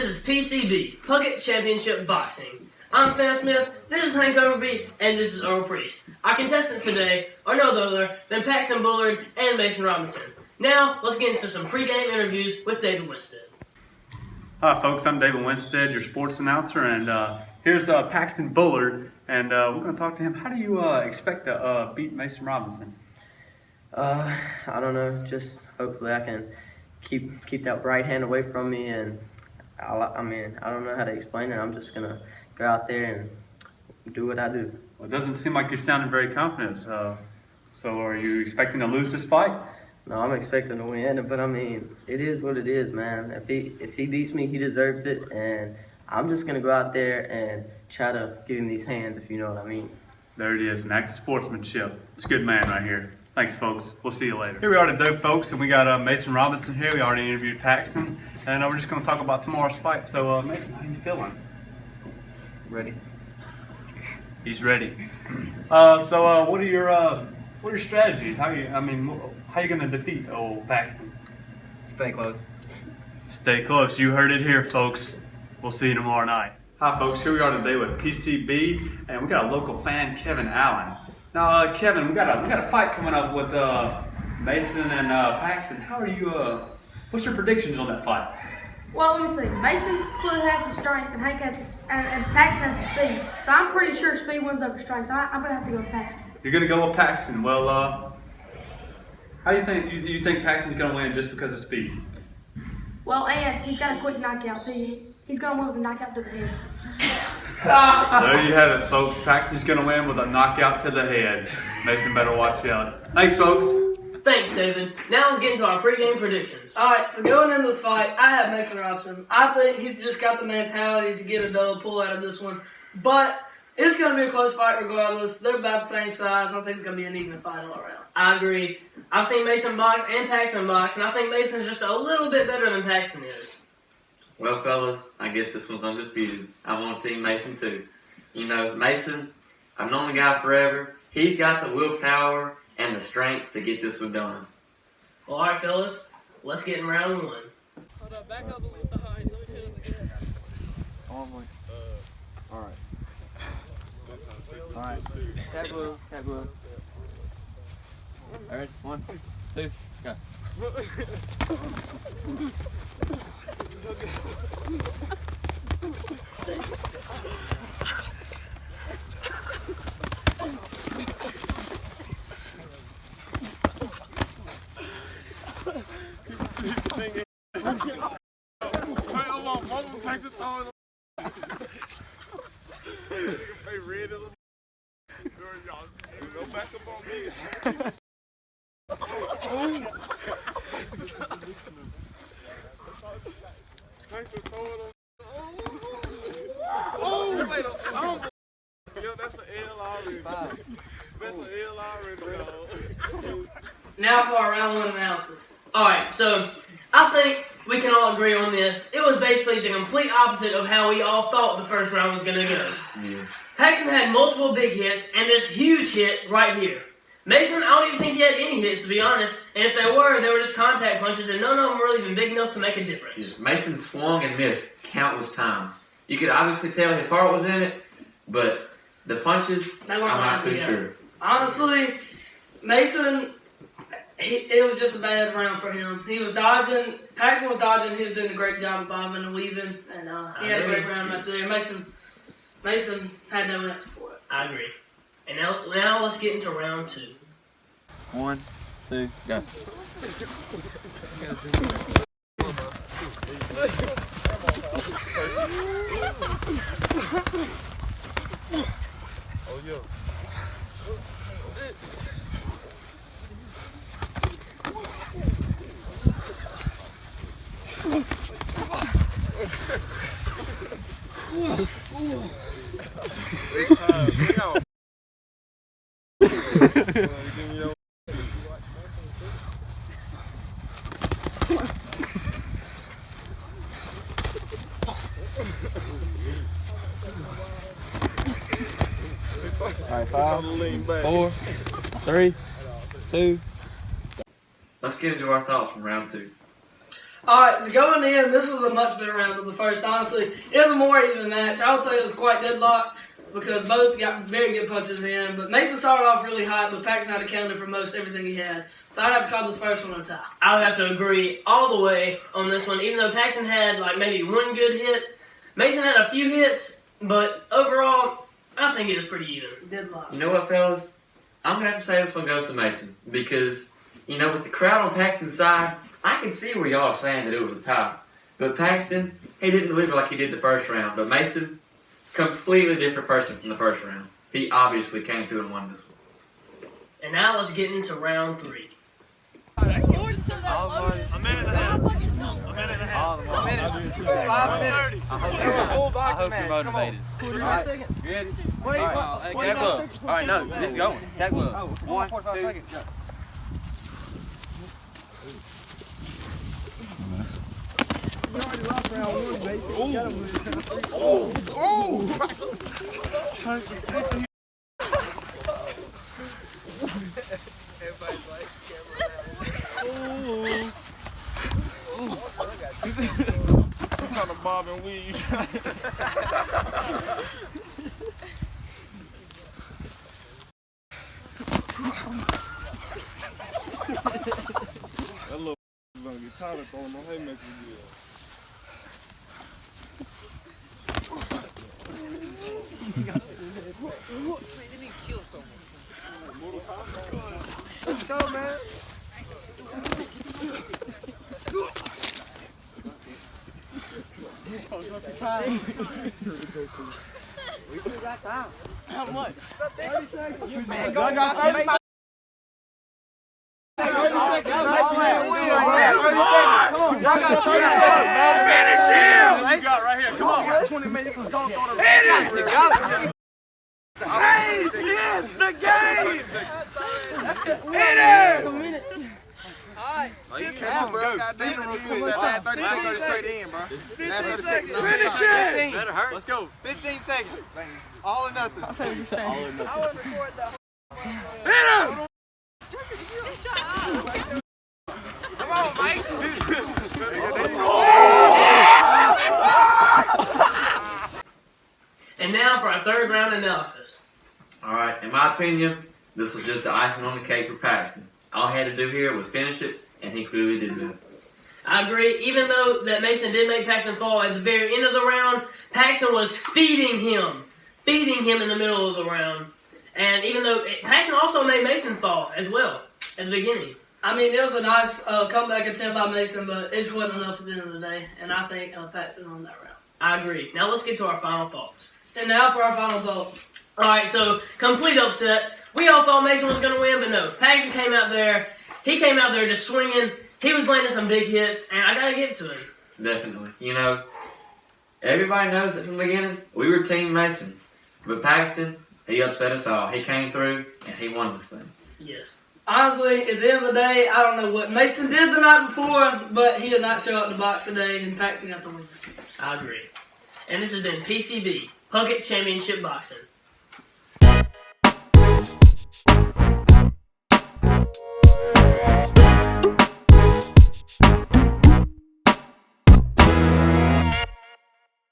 is P.C.B, Puckett Championship Boxing. I'm Sam Smith, this is Hank Overby, and this is Earl Priest. Our contestants today are no other than Paxton Bullard and Mason Robinson. Now, let's get into some pregame interviews with David Winstead. Hi folks, I'm David Winstead, your sports announcer, and here's Paxton Bullard, and we're going to talk to him. How do you expect to beat Mason Robinson? I don't know, just hopefully I can keep that right hand away from me, and I don't know how to explain it. I'm just going to go out there and do what I do. Well, it doesn't seem like you're sounding very confident, so are you expecting to lose this fight? No, I'm expecting to win, but I mean, it is what it is, man. If he beats me, he deserves it, and I'm just gonna go out there and try to give him these hands, if you know what I mean. There it is, an act of sportsmanship. It's a good man right here. Thanks, folks. We'll see you later. Here we are today, folks, and we got Mason Robinson here. We already interviewed Paxton, and we're just gonna talk about tomorrow's fight. So, Mason, how you feeling? Ready? He's ready. What are your strategies? How you gonna defeat old Paxton? Stay close. Stay close. You heard it here, folks. We'll see you tomorrow night. Hi, folks. Here we are today with P.C.B. and we got a local fan, Kevin Allen. Now, Kevin, we got a fight coming up with Mason and Paxton. How are you? What's your predictions on that fight? Well, let me see. Mason clearly has the strength, and Hank has and Paxton has the speed. So I'm pretty sure speed wins over strength. So I'm gonna have to go with Paxton. You're gonna go with Paxton. Well, how do you think? You think Paxton's gonna win just because of speed? Well, and he's got a quick knockout, so he's gonna win with a knockout to the head. There you have it, folks. Paxton's gonna win with a knockout to the head. Mason better watch out. Thanks, folks. Thanks, David. Now let's get into our pregame predictions. Alright, so going in this fight, I have Mason Robinson. I think he's just got the mentality to get a double pull out of this one. But it's going to be a close fight regardless. They're about the same size. I think it's going to be an even fight all around. I agree. I've seen Mason box and Paxton box, and I think Mason's just a little bit better than Paxton is. Well, fellas, I guess this one's undisputed. I'm on Team Mason, too. You know, Mason, I've known the guy forever. He's got the willpower and the strength to get this one done. Well, all right, fellas, let's get in round one. Hold up, back up a little. All right, let me feel it again. All right. All right. Tag blue. All right, 1, 2, go. Now for our round one analysis. Alright, so I think we can all agree on this. It was basically the complete opposite of how we all thought the first round was going to go. Yeah. Paxton had multiple big hits and this huge hit right here. Mason, I don't even think he had any hits, to be honest. And if they were just contact punches, and none of them were even big enough to make a difference. Yes. Mason swung and missed countless times. You could obviously tell his heart was in it, but the punches, I'm not too sure. Honestly, Mason, it was just a bad round for him. He was dodging. Paxton was dodging. He was doing a great job of bobbing and weaving, and he had a great round right there. Mason had no answer for it. I agree. And now let's get into round two. 1, 2, go. All right, 5, 4, 3, 2. Let's get into our thoughts from round two. Alright, so going in, this was a much better round than the first, honestly. It was a more even match. I would say it was quite deadlocked because both got very good punches in. But Mason started off really hot, but Paxton had accounted for most everything he had. So I'd have to call this first one a tie. I would have to agree all the way on this one. Even though Paxton had like maybe one good hit, Mason had a few hits, but overall, I think it was pretty even. Deadlocked. You know what, fellas? I'm going to have to say this one goes to Mason because, you know, with the crowd on Paxton's side, I can see where y'all are saying that it was a tie. But Paxton, he didn't deliver like he did the first round. But Mason, completely different person from the first round. He obviously came through and won this one. And now let's get into round 3. A minute and a half. A minute. 5 minutes. I hope you're motivated. Alright, you ready? Alright, tag gloves. Alright, no, this is going. Tag gloves. 1, 2, seconds. Go. You already lost round 1, basically. You gotta win. Everybody's like, I'm trying to bob and weave. That little gonna get tired of throwing no haymakers again. Let's go, man. we still got time. How much? 30 seconds. You man, go. I got 30 seconds. Come on. Y'all got 30 seconds. Finish him! You got right here. Come on. You got 20 minutes of dunk on the Hit it! Hey, it's the game! Hit it! Come on, bro. Goddamn, real quick. That last 30 seconds, 30 straight in, bro. Last 30 seconds. Finish it! Better hurt. Let's go. 15 seconds. All or nothing. All or nothing. Hit him! Come on, Mike. And now for our third round analysis. Alright, in my opinion, this was just the icing on the cake for Paxton. All he had to do here was finish it, and he clearly did that. I agree. Even though that Mason did make Paxton fall at the very end of the round, Paxton was feeding him in the middle of the round. And even though Paxton also made Mason fall as well at the beginning. I mean, it was a nice comeback attempt by Mason, but it just wasn't enough at the end of the day. And I think Paxton won that round. I agree. Now let's get to our final thoughts. And now for our final thoughts. Alright, so complete upset. We all thought Mason was going to win, but no. Paxton came out there. He came out there just swinging. He was landing some big hits, and I got to give it to him. Definitely. You know, everybody knows that from the beginning, we were Team Mason. But Paxton, he upset us all. He came through, and he won this thing. Yes. Honestly, at the end of the day, I don't know what Mason did the night before, but he did not show up in the box today, and Paxton got the win. I agree. And this has been P.C.B. Puckett Championship Boxing.